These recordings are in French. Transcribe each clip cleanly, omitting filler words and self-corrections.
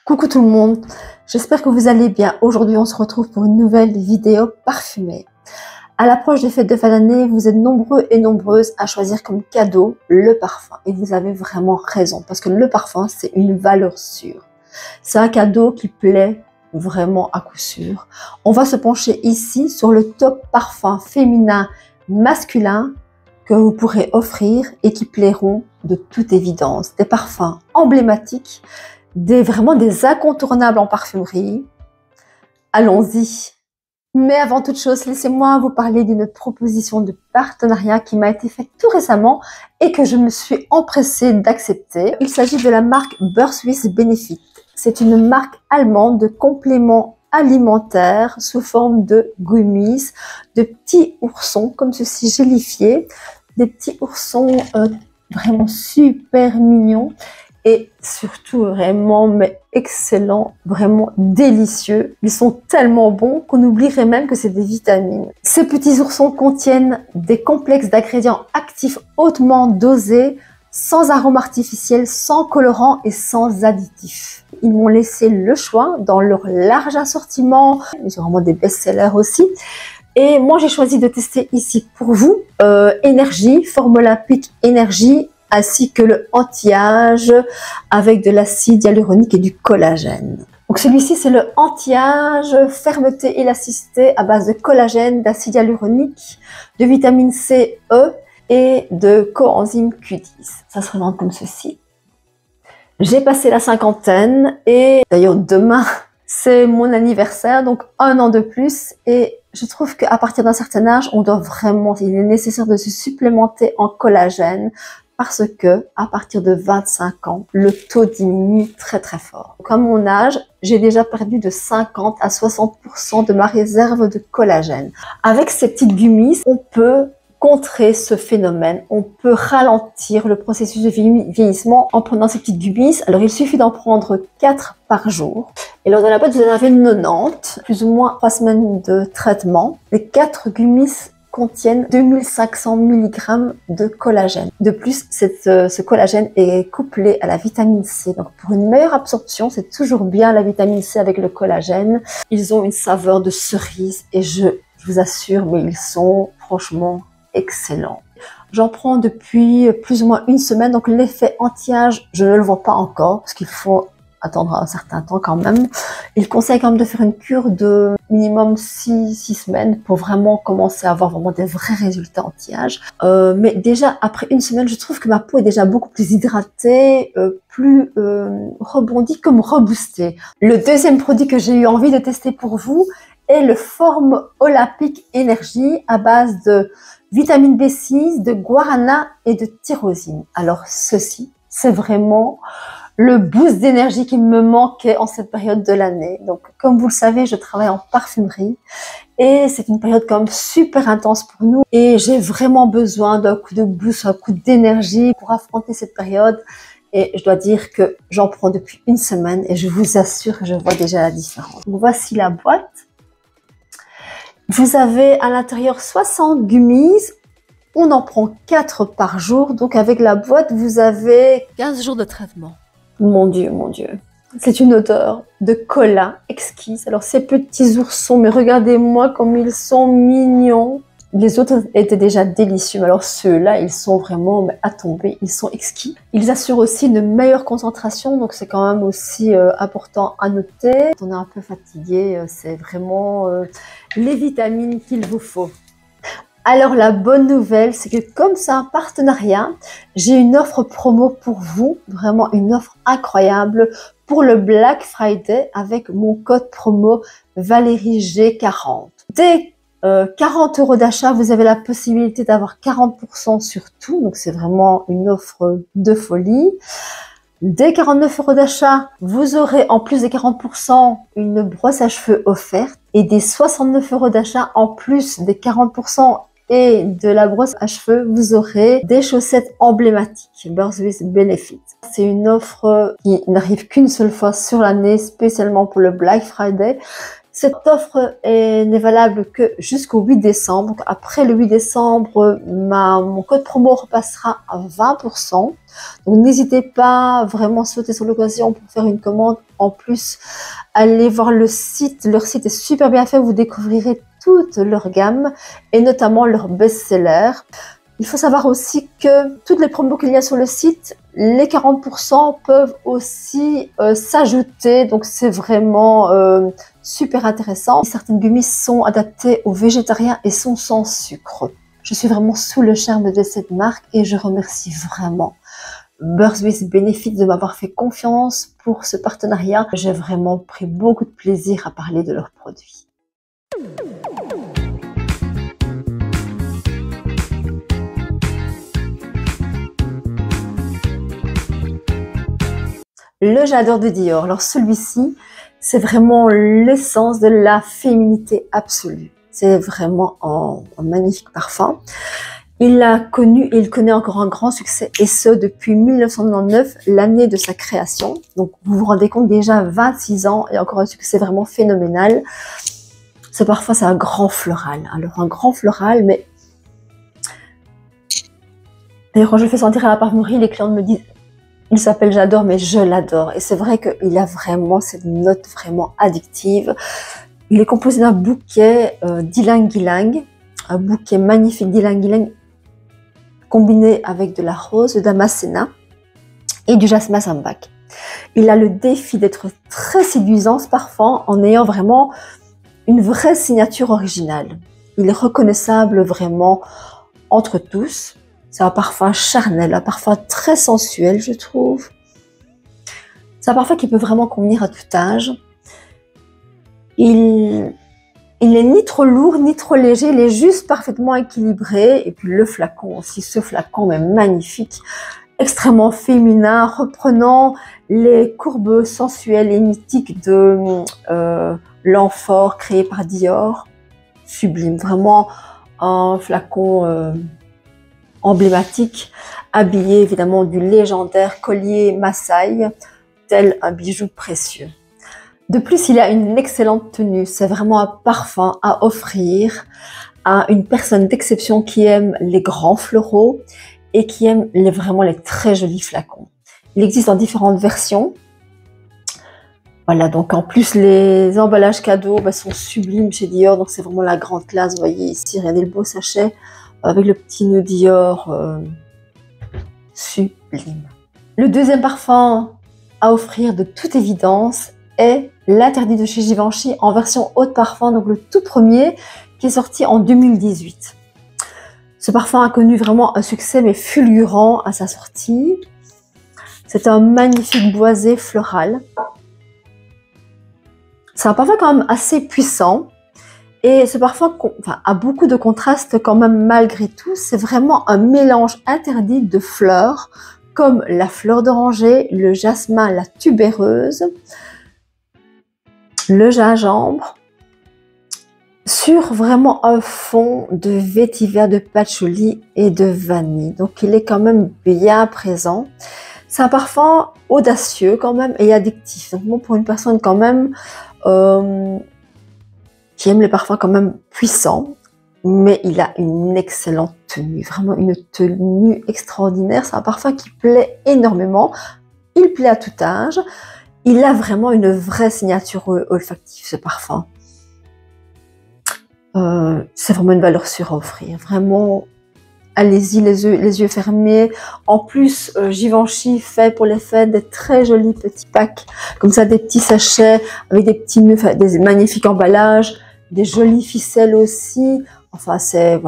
Coucou tout le monde, j'espère que vous allez bien. Aujourd'hui, on se retrouve pour une nouvelle vidéo parfumée. À l'approche des fêtes de fin d'année, vous êtes nombreux et nombreuses à choisir comme cadeau le parfum. Et vous avez vraiment raison, parce que le parfum, c'est une valeur sûre. C'est un cadeau qui plaît vraiment à coup sûr. On va se pencher ici sur le top parfum féminin masculin que vous pourrez offrir et qui plairont de toute évidence. Des parfums emblématiques, vraiment des incontournables en parfumerie. Allons-y. Mais avant toute chose, laissez-moi vous parler d'une proposition de partenariat qui m'a été faite tout récemment et que je me suis empressée d'accepter. Il s'agit de la marque Beurre Suisse Benefit. C'est une marque allemande de compléments alimentaires sous forme de gummies, de petits oursons comme ceci gélifiés, des petits oursons vraiment super mignons. Et surtout vraiment excellent, vraiment délicieux. Ils sont tellement bons qu'on oublierait même que c'est des vitamines. Ces petits oursons contiennent des complexes d'ingrédients actifs hautement dosés, sans arômes artificiels, sans colorants et sans additifs. Ils m'ont laissé le choix dans leur large assortiment. Ils ont vraiment des best-sellers aussi. Et moi, j'ai choisi de tester ici pour vous Énergie, Formula Peak Énergie, ainsi que le anti-âge avec de l'acide hyaluronique et du collagène. Donc celui-ci, c'est le anti-âge, fermeté, élasticité à base de collagène, d'acide hyaluronique, de vitamine C, E et de coenzyme Q10. Ça se présente comme ceci. J'ai passé la cinquantaine et d'ailleurs demain, c'est mon anniversaire, donc 1 an de plus, et je trouve qu'à partir d'un certain âge, il est nécessaire de se supplémenter en collagène parce que à partir de 25 ans, le taux diminue très très fort. Comme mon âge, j'ai déjà perdu de 50 à 60% de ma réserve de collagène. Avec ces petites gummies, on peut contrer ce phénomène. On peut ralentir le processus de vieillissement en prenant ces petites gummies. Alors, il suffit d'en prendre 4 par jour. Et lors de la boîte, vous en avez 90, plus ou moins 3 semaines de traitement. Les 4 gummies contiennent 2500 mg de collagène. De plus, ce collagène est couplé à la vitamine C. Donc, pour une meilleure absorption, c'est toujours bien la vitamine C avec le collagène. Ils ont une saveur de cerise et je vous assure, mais ils sont franchement excellent. J'en prends depuis plus ou moins 1 semaine, donc l'effet anti-âge, je ne le vois pas encore, parce qu'il faut attendre un certain temps quand même. Il conseille quand même de faire une cure de minimum 6 semaines pour vraiment commencer à avoir vraiment des vrais résultats anti-âge. Mais déjà, après 1 semaine, je trouve que ma peau est déjà beaucoup plus hydratée, plus rebondie, comme reboostée. Le deuxième produit que j'ai eu envie de tester pour vous est le Formula Peak Énergie à base de vitamine B6, de guarana et de tyrosine. Alors ceci, c'est vraiment le boost d'énergie qui me manquait en cette période de l'année. Donc comme vous le savez, je travaille en parfumerie et c'est une période quand même super intense pour nous et j'ai vraiment besoin d'un coup de boost, un coup d'énergie pour affronter cette période. Et je dois dire que j'en prends depuis 1 semaine et je vous assure que je vois déjà la différence. Donc voici la boîte. Vous avez à l'intérieur 60 gummies, on en prend 4 par jour, donc avec la boîte, vous avez 15 jours de traitement. Mon Dieu, mon Dieu. C'est une odeur de cola exquise. Alors ces petits oursons, mais regardez-moi comme ils sont mignons. Les autres étaient déjà délicieux, mais alors ceux-là, ils sont vraiment à tomber, ils sont exquis. Ils assurent aussi une meilleure concentration, donc c'est quand même aussi important à noter. Quand on est un peu fatigué, c'est vraiment les vitamines qu'il vous faut. Alors la bonne nouvelle, c'est que comme c'est un partenariat, j'ai une offre promo pour vous, vraiment une offre incroyable pour le Black Friday avec mon code promo ValérieG40. Dès 40 € d'achat, vous avez la possibilité d'avoir 40% sur tout, donc c'est vraiment une offre de folie. Dès 49 € d'achat, vous aurez en plus des 40% une brosse à cheveux offerte et des 69 € d'achat en plus des 40% et de la brosse à cheveux, vous aurez des chaussettes emblématiques Beurre Suisse Benefit. C'est une offre qui n'arrive qu'une seule fois sur l'année, spécialement pour le Black Friday. Cette offre n'est valable que jusqu'au 8 décembre. Donc, après le 8 décembre, mon code promo repassera à 20%. Donc n'hésitez pas, vraiment sauter sur l'occasion pour faire une commande. En plus, allez voir le site. Leur site est super bien fait. Vous découvrirez toute leur gamme et notamment leurs best-sellers. Il faut savoir aussi que toutes les promos qu'il y a sur le site, les 40% peuvent aussi s'ajouter. Donc c'est vraiment super intéressant. Certaines gummies sont adaptées aux végétariens et sont sans sucre. Je suis vraiment sous le charme de cette marque et je remercie vraiment Birds with Benefits de m'avoir fait confiance pour ce partenariat. J'ai vraiment pris beaucoup de plaisir à parler de leurs produits. Le J'adore de Dior. Alors celui-ci, c'est vraiment l'essence de la féminité absolue. C'est vraiment un magnifique parfum. Il a connu et il connaît encore un grand succès, et ce depuis 1999, l'année de sa création. Donc vous vous rendez compte, déjà 26 ans et encore un succès vraiment phénoménal. Ce parfum, c'est un grand floral. Alors un grand floral, mais d'ailleurs quand je fais sentir à la parfumerie, les clients me disent il s'appelle J'adore, mais je l'adore. Et c'est vrai qu'il a vraiment cette note vraiment addictive. Il est composé d'un bouquet d'ylang-ylang, un bouquet magnifique d'ylang-ylang combiné avec de la rose, de damascena et du jasmin sambac. Il a le défi d'être très séduisant ce parfum en ayant vraiment une vraie signature originale. Il est reconnaissable vraiment entre tous. C'est un parfum charnel, un parfum très sensuel, je trouve. C'est un parfum qui peut vraiment convenir à tout âge. Il est ni trop lourd, ni trop léger, il est juste parfaitement équilibré. Et puis le flacon aussi, ce flacon est magnifique, extrêmement féminin, reprenant les courbes sensuelles et mythiques de l'amphore créé par Dior. Sublime, vraiment un flacon emblématique, habillé évidemment du légendaire collier Massaï, tel un bijou précieux. De plus, il a une excellente tenue. C'est vraiment un parfum à offrir à une personne d'exception qui aime les grands floraux et qui aime vraiment les très jolis flacons. Il existe en différentes versions. Voilà, donc en plus les emballages cadeaux sont sublimes chez Dior, donc c'est vraiment la grande classe. Vous voyez ici, regardez le beau sachet avec le petit nœud Dior, sublime. Le deuxième parfum à offrir de toute évidence est l'Interdit de chez Givenchy en version haute parfum, donc le tout premier qui est sorti en 2018. Ce parfum a connu vraiment un succès mais fulgurant à sa sortie. C'est un magnifique boisé floral. C'est un parfum quand même assez puissant. Et ce parfum a beaucoup de contrastes quand même malgré tout. C'est vraiment un mélange interdit de fleurs comme la fleur d'oranger, le jasmin, la tubéreuse, le gingembre, sur vraiment un fond de vétiver, de patchouli et de vanille. Donc il est quand même bien présent. C'est un parfum audacieux quand même et addictif. Donc bon, pour une personne quand même qui aime les parfums quand même puissants, mais il a une excellente tenue, vraiment une tenue extraordinaire. C'est un parfum qui plaît énormément, il plaît à tout âge, il a vraiment une vraie signature olfactive ce parfum. C'est vraiment une valeur sûre à offrir, vraiment allez-y les yeux fermés. En plus, Givenchy fait pour les fêtes des très jolis petits packs, comme ça des petits sachets avec des petits nœuds, des magnifiques emballages, des jolies ficelles aussi. Enfin, c'est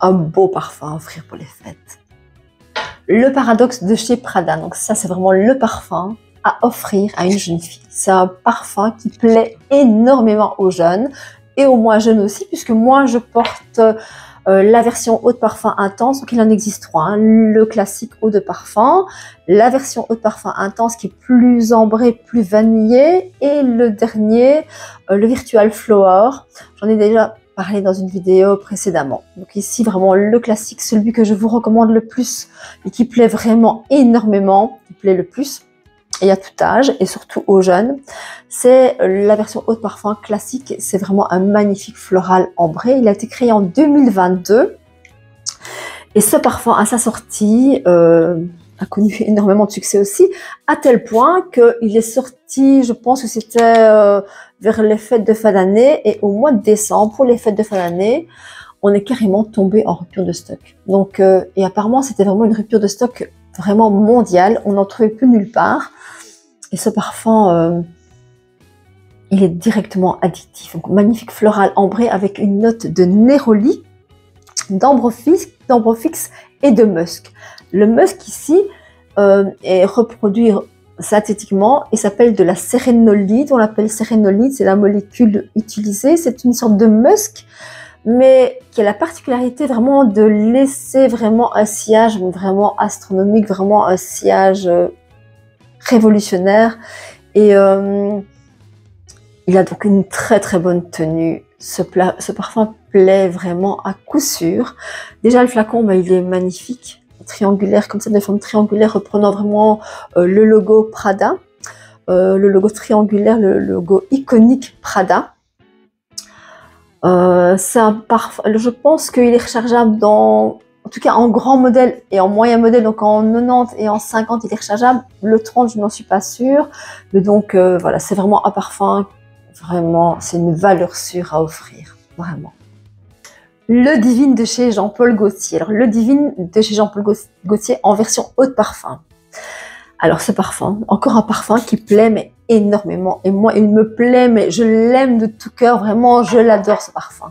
un beau parfum à offrir pour les fêtes. Le paradoxe de chez Prada. Donc ça, c'est vraiment le parfum à offrir à une jeune fille. C'est un parfum qui plaît énormément aux jeunes et aux moins jeunes aussi, puisque moi, je porte la version eau de parfum intense. Donc il en existe trois, hein. Le classique eau de parfum, la version eau de parfum intense qui est plus ambrée, plus vanillée, et le dernier, le Virtual Flower. J'en ai déjà parlé dans une vidéo précédemment. Donc ici vraiment le classique, celui que je vous recommande le plus et qui plaît vraiment énormément, qui plaît le plus. et à tout âge, et surtout aux jeunes. C'est la version eau de parfum classique, c'est vraiment un magnifique floral ambré. Il a été créé en 2022. Et ce parfum, à sa sortie, a connu énormément de succès aussi, à tel point qu'il est sorti, je pense que c'était vers les fêtes de fin d'année, et au mois de décembre, pour les fêtes de fin d'année, on est carrément tombé en rupture de stock. Donc, et apparemment, c'était vraiment une rupture de stock vraiment mondiale, on n'en trouvait plus nulle part. Et ce parfum, il est directement addictif. Donc, magnifique floral ambré avec une note de néroli, d'ambre fixe et de musk. Le musk ici est reproduit synthétiquement et s'appelle de la sérénolite. On l'appelle sérénolite, c'est la molécule utilisée. C'est une sorte de musk, mais qui a la particularité vraiment de laisser vraiment un sillage vraiment astronomique, vraiment un sillage révolutionnaire. Et il a donc une très très bonne tenue. Ce parfum plaît vraiment à coup sûr. Déjà le flacon, il est magnifique, triangulaire comme ça, de forme triangulaire, reprenant vraiment le logo Prada, le logo triangulaire, le logo iconique Prada. C'est un parfum, je pense qu'il est rechargeable en tout cas en grand modèle et en moyen modèle, donc en 90 et en 50 il est rechargeable. Le 30 je n'en suis pas sûre, mais donc voilà, c'est vraiment un parfum. Vraiment, c'est une valeur sûre à offrir, vraiment. Le Divine de chez Jean-Paul Gaultier. Alors, le Divine de chez Jean-Paul Gaultier en version eau de parfum. Alors, ce parfum, encore un parfum qui plaît, mais énormément. Et moi, il me plaît, mais je l'aime de tout cœur. Vraiment, je l'adore, ce parfum.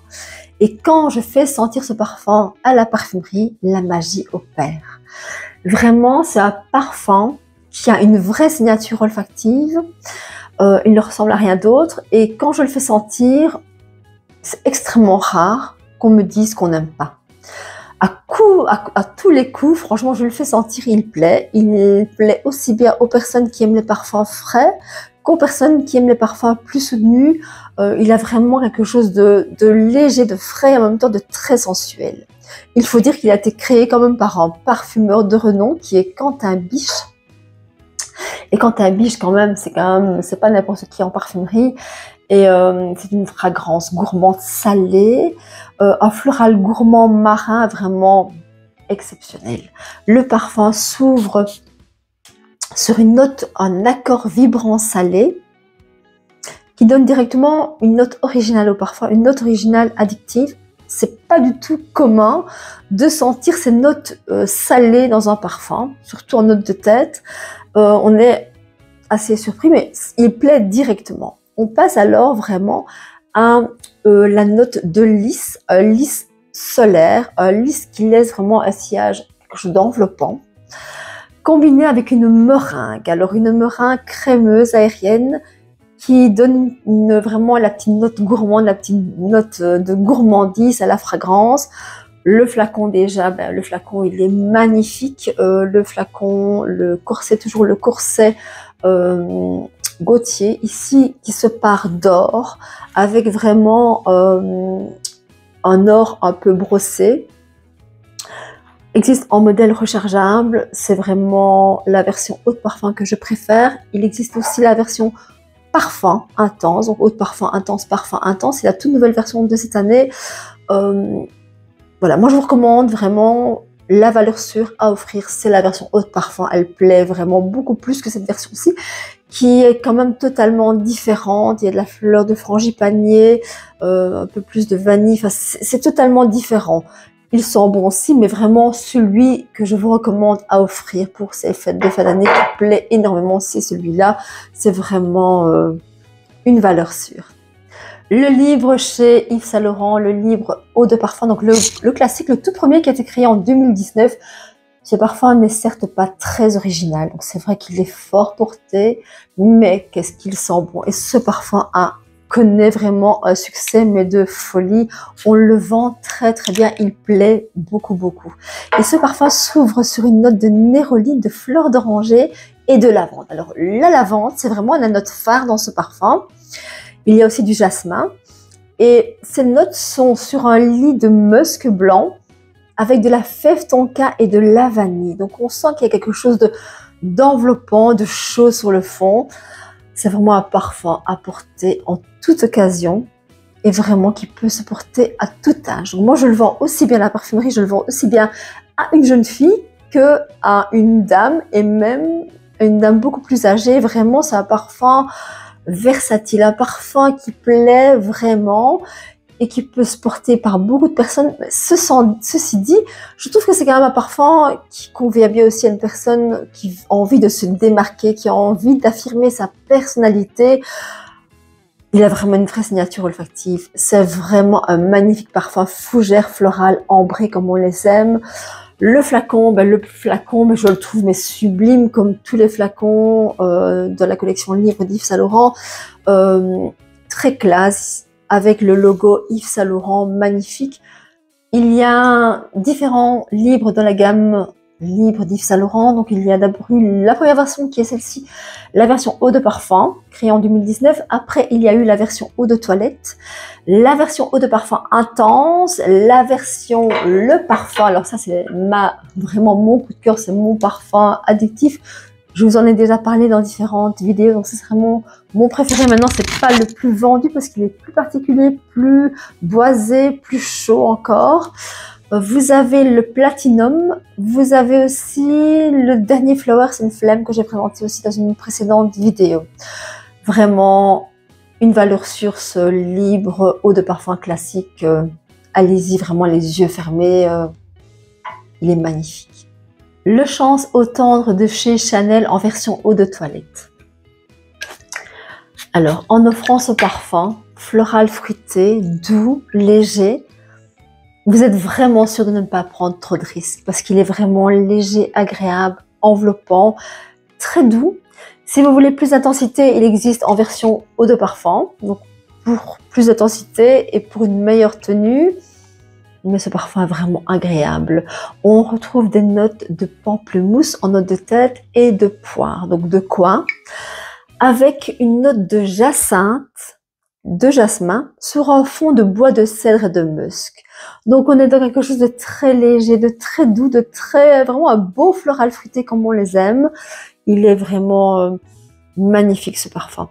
Et quand je fais sentir ce parfum à la parfumerie, la magie opère. Vraiment, c'est un parfum qui a une vraie signature olfactive. Il ne ressemble à rien d'autre, et quand je le fais sentir, c'est extrêmement rare qu'on me dise qu'on n'aime pas. À tous les coups, franchement, je le fais sentir, il plaît. Il plaît aussi bien aux personnes qui aiment les parfums frais qu'aux personnes qui aiment les parfums plus soutenus. Il a vraiment quelque chose de léger, de frais, et en même temps de très sensuel. Il faut dire qu'il a été créé quand même par un parfumeur de renom qui est Quentin Biche. Et Quentin Biche, quand même, c'est pas n'importe qui en parfumerie. Et c'est une fragrance gourmande salée, un floral gourmand marin vraiment exceptionnel. Le parfum s'ouvre sur une note, un accord vibrant salé, qui donne directement une note originale au parfum, une note originale addictive. C'est pas du tout commun de sentir ces notes salées dans un parfum, surtout en note de tête. On est assez surpris, mais il plaît directement. On passe alors vraiment à la note de lys, un lys solaire, un lys qui laisse vraiment un sillage, quelque chose d'enveloppant, combiné avec une meringue. Alors une meringue crémeuse, aérienne, qui donne vraiment la petite note gourmande, la petite note de gourmandise à la fragrance. Le flacon déjà, le flacon il est magnifique. Le flacon, le corset, toujours le corset Gaultier, ici qui se part d'or, avec vraiment un or un peu brossé. Existe en modèle rechargeable, c'est vraiment la version eau de parfum que je préfère. Il existe aussi la version parfum intense, donc eau de parfum intense, c'est la toute nouvelle version de cette année. Voilà, moi je vous recommande vraiment la valeur sûre à offrir, c'est la version eau de parfum. Elle plaît vraiment beaucoup plus que cette version-ci, qui est quand même totalement différente. Il y a de la fleur de frangipanier, un peu plus de vanille, enfin, c'est totalement différent. Ils sont bons aussi, mais vraiment celui que je vous recommande à offrir pour ces fêtes de fin d'année qui plaît énormément, c'est celui-là. C'est vraiment une valeur sûre. Le livre chez Yves Saint Laurent, le livre Eau de parfum, donc le classique, le tout premier qui a été créé en 2019. Ce parfum n'est certes pas très original, donc c'est vrai qu'il est fort porté, mais qu'est-ce qu'il sent bon. Et ce parfum connaît vraiment un succès, mais de folie. On le vend très très bien, il plaît beaucoup beaucoup. Et ce parfum s'ouvre sur une note de néroli, de fleurs d'oranger et de lavande. Alors la lavande, c'est vraiment la note phare dans ce parfum. Il y a aussi du jasmin. Et ces notes sont sur un lit de musc blanc avec de la fève tonka et de la vanille. Donc on sent qu'il y a quelque chose d'enveloppant, de chaud sur le fond. C'est vraiment un parfum à porter en toute occasion et vraiment qui peut se porter à tout âge. Donc moi, je le vends aussi bien à la parfumerie, je le vends aussi bien à une jeune fille que à une dame et même une dame beaucoup plus âgée. Vraiment, c'est un parfum versatile, un parfum qui plaît vraiment et qui peut se porter par beaucoup de personnes. Ceci dit, je trouve que c'est quand même un parfum qui convient bien aussi à une personne qui a envie de se démarquer, qui a envie d'affirmer sa personnalité. Il a vraiment une vraie signature olfactive. C'est vraiment un magnifique parfum fougère, floral, ambré comme on les aime. Le flacon, je le trouve mais sublime comme tous les flacons de la collection Livre d'Yves Saint Laurent. Très classe, avec le logo Yves Saint Laurent magnifique. Il y a différents livres dans la gamme Livre d'Yves Saint Laurent. Donc il y a d'abord eu la première version qui est celle-ci, la version eau de parfum, créée en 2019. Après, il y a eu la version eau de toilette, la version eau de parfum intense, la version le parfum. Alors ça, c'est vraiment mon coup de cœur, c'est mon parfum addictif. Je vous en ai déjà parlé dans différentes vidéos, donc c'est vraiment mon préféré. Maintenant, c'est pas le plus vendu parce qu'il est plus particulier, plus boisé, plus chaud encore. Vous avez le Platinum, vous avez aussi le dernier Flowers and Flame que j'ai présenté aussi dans une précédente vidéo. Vraiment une valeur sûre, ce libre eau de parfum classique. Allez-y vraiment les yeux fermés, il est magnifique. Le Chance eau tendre de chez Chanel en version eau de toilette. Alors, en offrant ce parfum floral fruité, doux, léger, vous êtes vraiment sûr de ne pas prendre trop de risques parce qu'il est vraiment léger, agréable, enveloppant, très doux. Si vous voulez plus d'intensité, il existe en version eau de parfum, donc pour plus d'intensité et pour une meilleure tenue. Mais ce parfum est vraiment agréable. On retrouve des notes de pamplemousse en note de tête et de poire, donc de coin, avec une note de jacinthe, de jasmin, sur un fond de bois de cèdre et de musc. Donc on est dans quelque chose de très léger, de très doux, de très, vraiment un beau floral fruité comme on les aime. Il est vraiment magnifique ce parfum.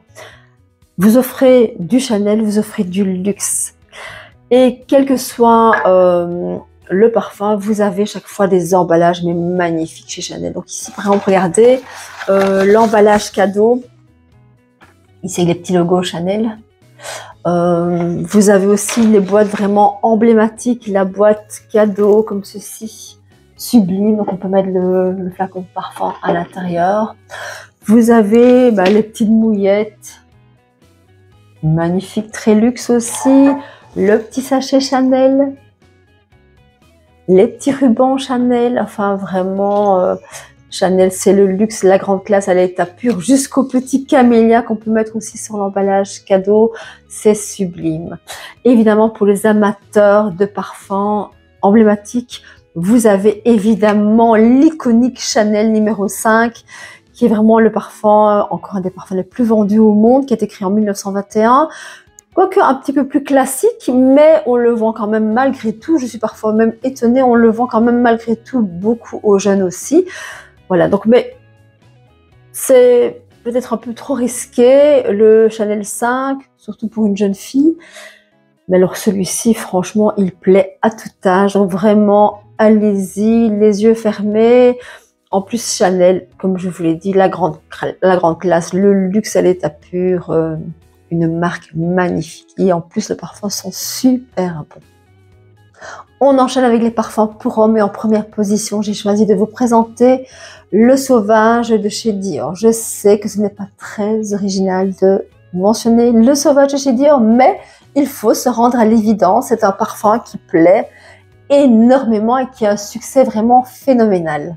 Vous offrez du Chanel, vous offrez du luxe. Et quel que soit le parfum, vous avez chaque fois des emballages mais magnifiques chez Chanel. Donc ici, par exemple, regardez l'emballage cadeau. Ici, les petits logos Chanel. Vous avez aussi les boîtes vraiment emblématiques, la boîte cadeau comme ceci, sublime. Donc on peut mettre le flacon de parfum à l'intérieur. Vous avez les petites mouillettes, magnifiques, très luxe aussi. Le petit sachet Chanel, les petits rubans Chanel, enfin vraiment Chanel c'est le luxe, la grande classe à l'état pur, jusqu'au petit camélia qu'on peut mettre aussi sur l'emballage cadeau, c'est sublime. Évidemment pour les amateurs de parfums emblématiques, vous avez évidemment l'iconique Chanel numéro 5 qui est vraiment le parfum, encore un des parfums les plus vendus au monde, qui a été créé en 1921. Quoique un petit peu plus classique, mais on le vend quand même malgré tout. Je suis parfois même étonnée, on le vend quand même malgré tout beaucoup aux jeunes aussi. Voilà, donc mais c'est peut-être un peu trop risqué, le Chanel 5, surtout pour une jeune fille. Mais alors celui-ci, franchement, il plaît à tout âge. Donc vraiment, allez-y, les yeux fermés. En plus, Chanel, comme je vous l'ai dit, la grande classe, le luxe à l'état pur. Une marque magnifique et en plus les parfums sont super bons. On enchaîne avec les parfums pour hommes et en première position j'ai choisi de vous présenter le Sauvage de chez Dior. Je sais que ce n'est pas très original de mentionner le Sauvage de chez Dior, mais il faut se rendre à l'évidence, c'est un parfum qui plaît énormément et qui a un succès vraiment phénoménal.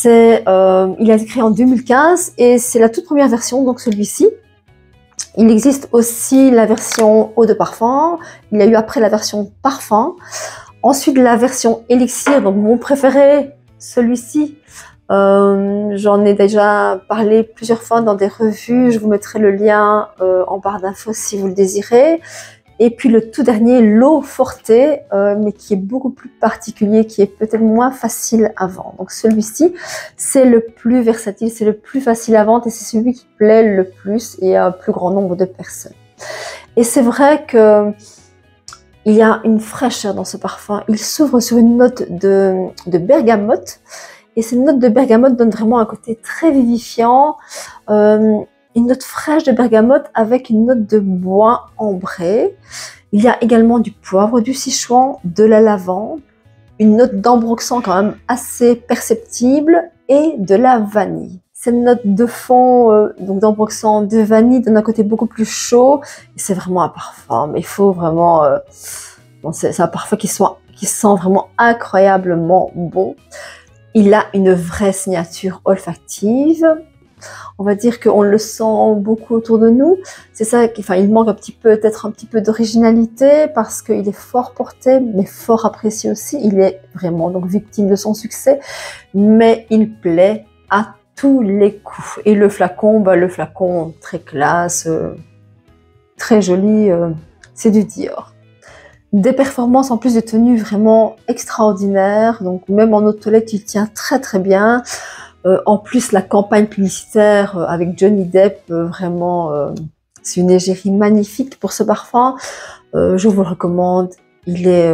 Il a été créé en 2015 et c'est la toute première version, donc celui-ci. Il existe aussi la version eau de parfum. Il y a eu après la version parfum. Ensuite, la version élixir, donc mon préféré, celui-ci. J'en ai déjà parlé plusieurs fois dans des revues. Je vous mettrai le lien en barre d'infos si vous le désirez. Et puis le tout dernier, l'eau forte, mais qui est beaucoup plus particulier, qui est peut-être moins facile à vendre. Donc celui-ci, c'est le plus versatile, c'est le plus facile à vendre et c'est celui qui plaît le plus et à un plus grand nombre de personnes. Et c'est vrai que il y a une fraîcheur dans ce parfum. Il s'ouvre sur une note de bergamote. Et cette note de bergamote donne vraiment un côté très vivifiant. Une note fraîche de bergamote avec une note de bois ambré. Il y a également du poivre, du Sichuan, de la lavande, une note d'ambroxan quand même assez perceptible et de la vanille. Cette note de fond, donc d'ambroxan, de vanille, donne un côté beaucoup plus chaud. Et c'est vraiment un parfum, mais il faut vraiment... c'est un parfum qui sent vraiment incroyablement bon. Il a une vraie signature olfactive. On va dire qu'on le sent beaucoup autour de nous. C'est ça, il manque peut-être un petit peu d'originalité parce qu'il est fort porté, mais fort apprécié aussi. Il est vraiment donc victime de son succès, mais il plaît à tous les coups. Et le flacon très classe, très joli, c'est du Dior. Des performances en plus de tenue vraiment extraordinaires. Donc même en eau de toilette, il tient très très bien. En plus, la campagne publicitaire avec Johnny Depp, vraiment, c'est une égérie magnifique pour ce parfum. Je vous le recommande. Il est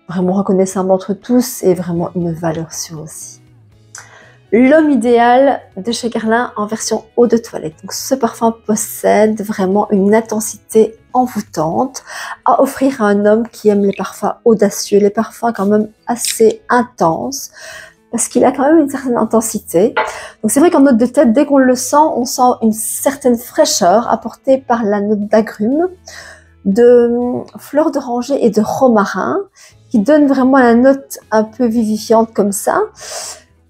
vraiment reconnaissable entre tous et vraiment une valeur sûre aussi. L'homme idéal de chez Guerlain en version eau de toilette. Donc, ce parfum possède vraiment une intensité envoûtante à offrir à un homme qui aime les parfums audacieux, les parfums quand même assez intenses, parce qu'il a quand même une certaine intensité. Donc c'est vrai qu'en note de tête, dès qu'on le sent, on sent une certaine fraîcheur apportée par la note d'agrumes, de fleurs d'oranger et de romarin, qui donne vraiment la note un peu vivifiante comme ça.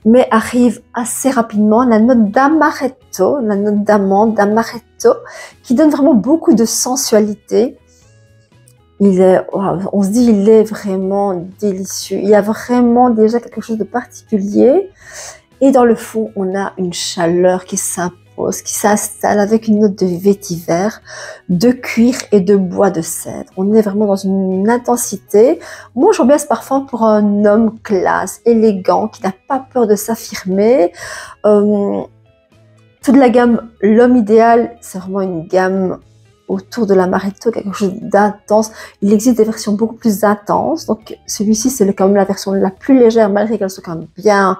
Mais arrive assez rapidement la note d'amaretto, la note d'amande, d'amaretto, qui donne vraiment beaucoup de sensualité. On se dit, il est vraiment délicieux. Il y a vraiment déjà quelque chose de particulier. Et dans le fond, on a une chaleur qui s'impose, qui s'installe avec une note de vétiver, de cuir et de bois de cèdre. On est vraiment dans une intensité. Moi, j'aime bien ce parfum pour un homme classe, élégant, qui n'a pas peur de s'affirmer. Toute la gamme L'homme idéal, c'est vraiment une gamme autour de l'amaretto, quelque chose d'intense. Il existe des versions beaucoup plus intenses. Donc, celui-ci, c'est quand même la version la plus légère, malgré qu'elle soit quand même bien,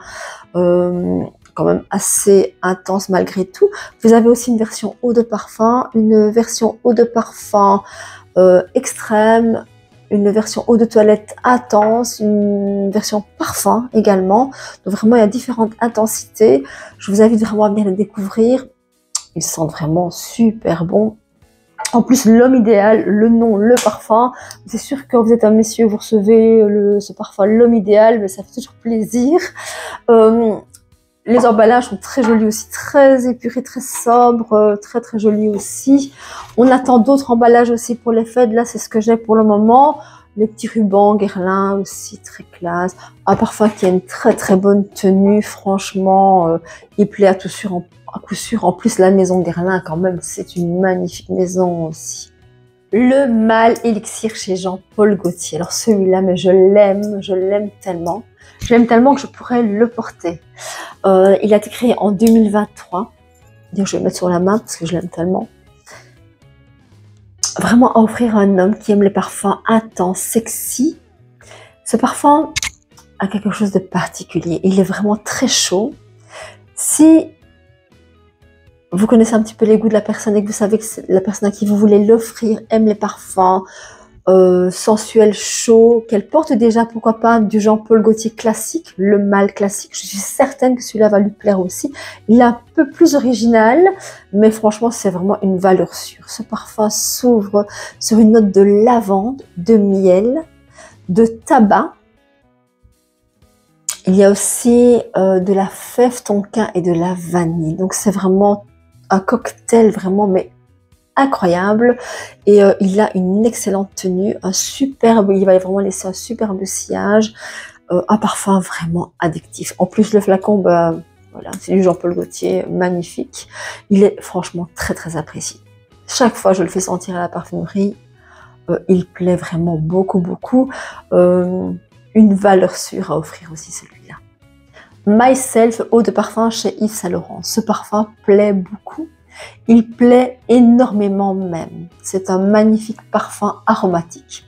quand même assez intense malgré tout. Vous avez aussi une version eau de parfum, une version eau de parfum extrême, une version eau de toilette intense, une version parfum également. Donc, vraiment, il y a différentes intensités. Je vous invite vraiment à bien les découvrir. Ils sentent vraiment super bon. En plus, l'homme idéal, le nom, le parfum, c'est sûr que quand vous êtes un monsieur, vous recevez ce parfum, l'homme idéal, mais ça fait toujours plaisir. Les emballages sont très jolis aussi, très épurés, très sobres, très très jolis aussi. On attend d'autres emballages aussi pour les fêtes. Là, c'est ce que j'ai pour le moment. Les petits rubans Guerlain aussi, très classe. Un parfum qui a une très très bonne tenue, franchement, il plaît à coup sûr. En plus, la maison Guerlain, quand même, c'est une magnifique maison aussi. Le mâle élixir chez Jean-Paul Gaultier. Alors celui-là, mais je l'aime tellement. Je l'aime tellement que je pourrais le porter. Il a été créé en 2023. Donc, je vais le mettre sur la main parce que je l'aime tellement. Vraiment à offrir à un homme qui aime les parfums intenses, sexy. Ce parfum a quelque chose de particulier. Il est vraiment très chaud. Si vous connaissez un petit peu les goûts de la personne et que vous savez que la personne à qui vous voulez l'offrir aime les parfums sensuels, chauds, qu'elle porte déjà, pourquoi pas, du Jean-Paul Gaultier classique, le mâle classique, je suis certaine que celui-là va lui plaire aussi. Il est un peu plus original, mais franchement, c'est vraiment une valeur sûre. Ce parfum s'ouvre sur une note de lavande, de miel, de tabac. Il y a aussi de la fève tonka et de la vanille. Donc, c'est vraiment un cocktail vraiment mais incroyable. Et il a une excellente tenue, il va vraiment laisser un superbe sillage, un parfum vraiment addictif. En plus, le flacon, voilà, c'est du Jean-Paul Gaultier, magnifique. Il est franchement très très apprécié. Chaque fois, je le fais sentir à la parfumerie. Il plaît vraiment beaucoup. Une valeur sûre à offrir aussi celui-là. Myself, eau de parfum chez Yves Saint Laurent. Ce parfum plaît beaucoup. Il plaît énormément même. C'est un magnifique parfum aromatique.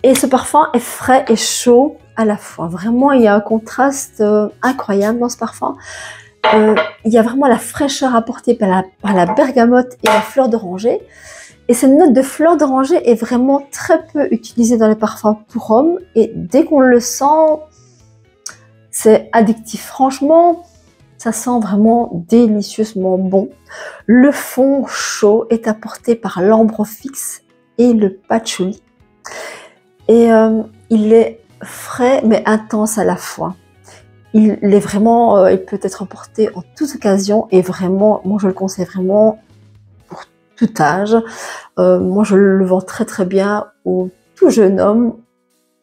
Et ce parfum est frais et chaud à la fois. Vraiment, il y a un contraste incroyable dans ce parfum. Il y a vraiment la fraîcheur apportée par la bergamote et la fleur d'oranger. Et cette note de fleur d'oranger est vraiment très peu utilisée dans les parfums pour hommes. Et dès qu'on le sent, c'est addictif. Franchement, ça sent vraiment délicieusement bon. Le fond chaud est apporté par l'ambre fixe et le patchouli. Et il est frais mais intense à la fois. Il est vraiment, il peut être porté en toute occasion et vraiment, moi je le conseille vraiment pour tout âge. Moi je le vends très bien aux tout jeunes hommes,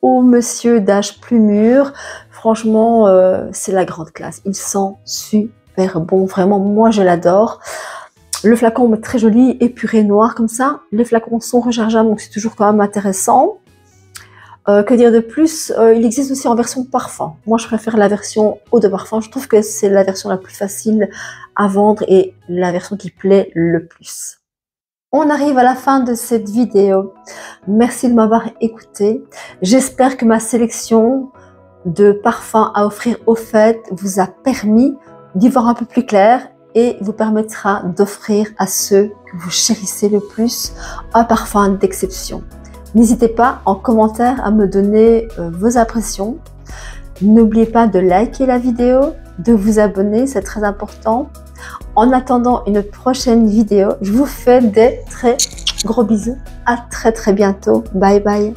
aux monsieur d'âge plus mûr. Franchement, c'est la grande classe. Il sent super bon, vraiment, moi je l'adore. Le flacon est très joli, épuré noir comme ça. Les flacons sont rechargeables, donc c'est toujours quand même intéressant. Que dire de plus, il existe aussi en version parfum. Moi, je préfère la version eau de parfum. Je trouve que c'est la version la plus facile à vendre et la version qui plaît le plus. On arrive à la fin de cette vidéo. Merci de m'avoir écouté. J'espère que ma sélection de parfums à offrir aux fêtes vous a permis d'y voir un peu plus clair et vous permettra d'offrir à ceux que vous chérissez le plus un parfum d'exception. N'hésitez pas en commentaire à me donner vos impressions. N'oubliez pas de liker la vidéo, de vous abonner, c'est très important. En attendant une prochaine vidéo, je vous fais des très gros bisous. À très bientôt. Bye bye.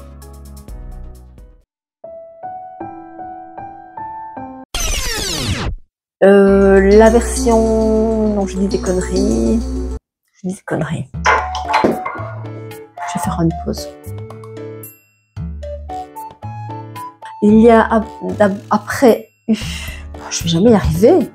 La version... Non, je dis des conneries. Je vais faire une pause. Il y a après... Je vais jamais y arriver.